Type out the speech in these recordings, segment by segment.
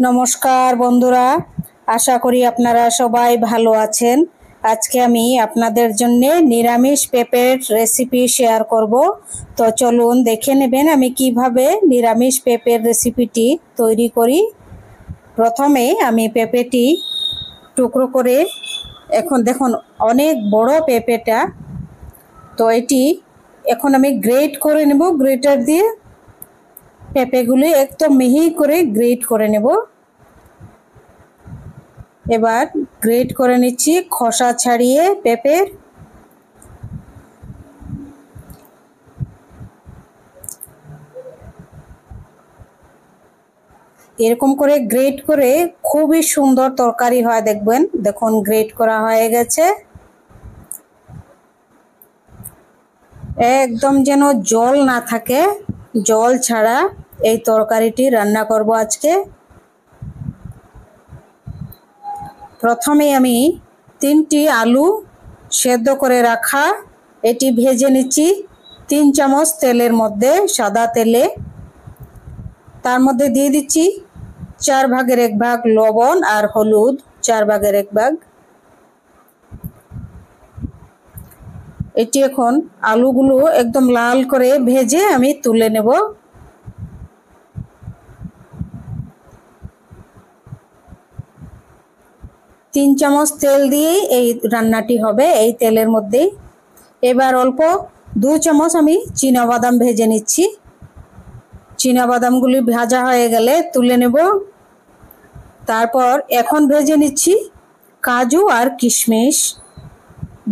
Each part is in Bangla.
নমস্কার বন্ধুরা, আশা করি আপনারা সবাই ভালো আছেন। আজকে আমি আপনাদের জন্য নিরামিষ পেঁপের রেসিপি শেয়ার করব। তো চলুন দেখে নেবেন আমি কিভাবে নিরামিষ পেঁপের রেসিপিটি তৈরি করি। প্রথমে আমি পেঁপেটি টুকরো করে, এখন দেখুন অনেক বড় পেঁপেটা, তো এটি এখন আমি গ্রেট করে নেব। গ্রেটার দিয়ে পেঁপেগুলি একদম মিহি করে গ্রেট করে নেব। এবার গ্রেট করে নিচ্ছি খোসা ছাড়িয়ে পেঁপের। এরকম করে গ্রেট করে খুবই সুন্দর তরকারি হয়, দেখবেন। দেখুন গ্রেট করা হয়ে গেছে, একদম যেন জল না থাকে, জল ছাড়া এই তরকারিটি রান্না করব আজকে। প্রথমে আমি 3টি আলু সেদ্ধ করে রাখা এটি ভেজে নিচ্ছি 3 চামচ তেলের মধ্যে, সাদা তেলে। তার মধ্যে দিয়ে দিচ্ছি 4 ভাগের 1 ভাগ লবণ আর হলুদ, 4 ভাগের 1 ভাগ। এটি এখন আলুগুলো একদম লাল করে ভেজে আমি তুলে নেব। তিন চামচ তেল দিয়েই এই রান্নাটি হবে, এই তেলের মধ্যেই। এবার অল্প 2 চামচ আমি চীনাবাদাম ভেজে নিচ্ছি। চীনাবাদামগুলি ভাজা হয়ে গেলে তুলে নেব। তারপর এখন ভেজে নিচ্ছি কাজু আর কিশমিশ,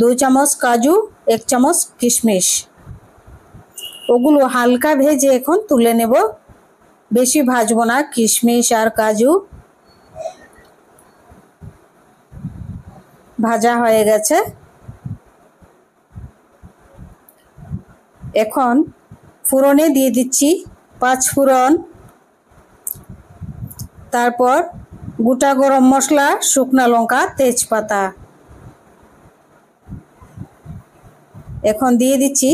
2 চামচ কাজু, 1 চামচ কিশমিশ। ওগুলো হালকা ভেজে এখন তুলে নেব, বেশি ভাজবো না কিশমিশ আর কাজু। ভাজা হয়ে গেছে। এখন ফোড়নে দিয়ে দিচ্ছি 5 ফোড়ন, তারপর গোটা গরম মশলা, শুকনা লঙ্কা, তেজপাতা। এখন দিয়ে দিচ্ছি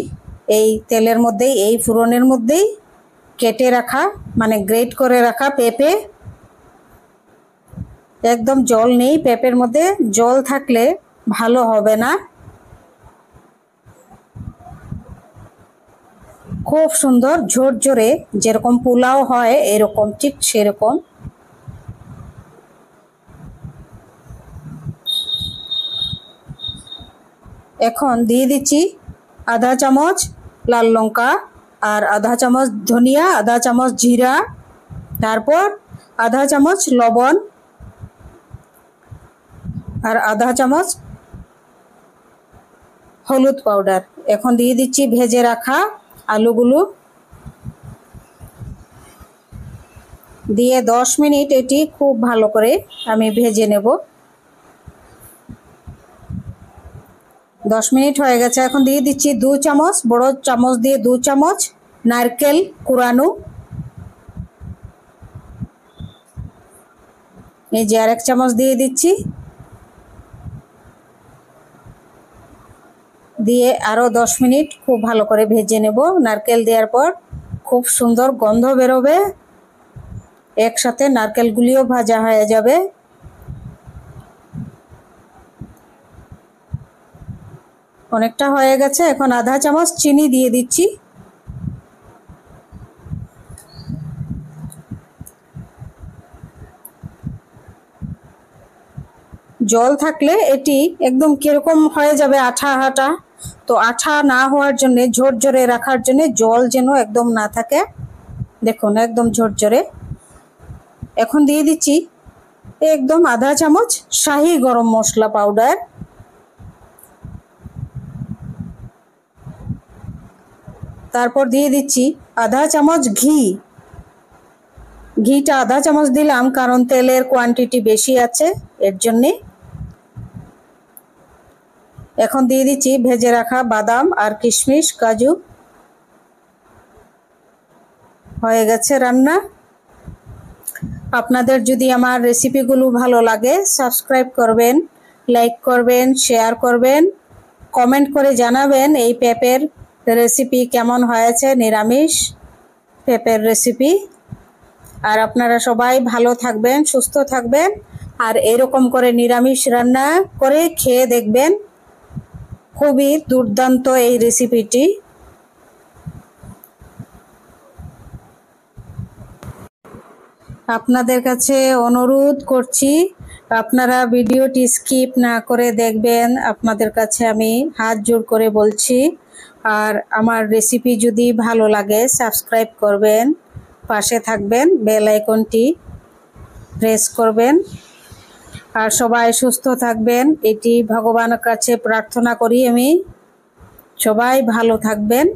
এই তেলের মধ্যেই, এই ফোড়নের মধ্যেই কেটে রাখা মানে গ্রেট করে রাখা পেঁপে। একদম জল নেই পেঁপের মধ্যে, জল থাকলে ভালো হবে না। খুব সুন্দর ঝরঝরে, যেরকম পোলাও হয় এরকম, ঠিক সেরকম। এখন দিয়ে দিচ্ছি আধা চামচ লাল লঙ্কা আর আধা চামচ ধনিয়া, আধা চামচ জিরা, তারপর আধা চামচ লবণ আর আধা চামচ হলুদ পাউডার। এখন দিয়ে দিচ্ছি ভেজে রাখা আলুগুলো, দিয়ে 10 মিনিট এটি খুব ভালো করে আমি ভেজে নেব। 10 মিনিট হয়ে গেছে। এখন দিয়ে দিচ্ছি 2 চামচ, বড় চামচ দিয়ে 2 চামচ নারকেল কুড়ানো। এই যে আর 1 চামচ দিয়ে দিচ্ছি, দিয়ে আরো 10 মিনিট খুব ভালো করে ভেজে নেব। নারকেল দেওয়ার পর খুব সুন্দর গন্ধ বেরোবে, একসাথে নারকেলগুলিও ভাজা হয়ে যাবে। অনেকটা হয়ে গেছে। এখন আধা চামচ চিনি দিয়ে দিচ্ছি। জল থাকলে এটি একদম কিরকম হয়ে যাবে, আঠা আঠা। তো আঠা না হওয়ার জন্য, ঝরঝরে রাখার জন্য, জল যেন একদম না থাকে, দেখুন একদম ঝরঝরে। এখন দিয়ে দিচ্ছি একদম আধা চামচ শাহি গরম মশলা পাউডার। তারপর দিয়ে দিচ্ছি আধা চামচ ঘি। ঘিটা আধা চামচ দিলাম কারণ তেলের কোয়ান্টিটি বেশি আছে, এর জন্যে। এখন দিয়ে দিচ্ছি ভেজে রাখা বাদাম আর কিশমিশ, কাজু। হয়ে গেছে রান্না। আপনাদের যদি আমার রেসিপিগুলো ভালো লাগে সাবস্ক্রাইব করবেন, লাইক করবেন, শেয়ার করবেন, কমেন্ট করে জানাবেন এই পেঁপের রেসিপি কেমন হয়েছে, নিরামিষ পেঁপের রেসিপি। আর আপনারা সবাই ভালো থাকবেন, সুস্থ থাকবেন, আর এরকম করে নিরামিষ রান্না করে খেয়ে দেখবেন। খুবই দুর্দান্ত এই রেসিপিটি। আপনাদের কাছে অনুরোধ করছি, আপনারা ভিডিওটি স্কিপ না করে দেখবেন। আপনাদের কাছে আমি হাত জোড় করে বলছি। আর আমার রেসিপি যদি ভালো লাগে সাবস্ক্রাইব করবেন, পাশে থাকবেন, বেল আইকনটি প্রেস করবেন। আর সবাই সুস্থ থাকবেন, এটি ভগবানের কাছে প্রার্থনা করি আমি। সবাই ভালো থাকবেন।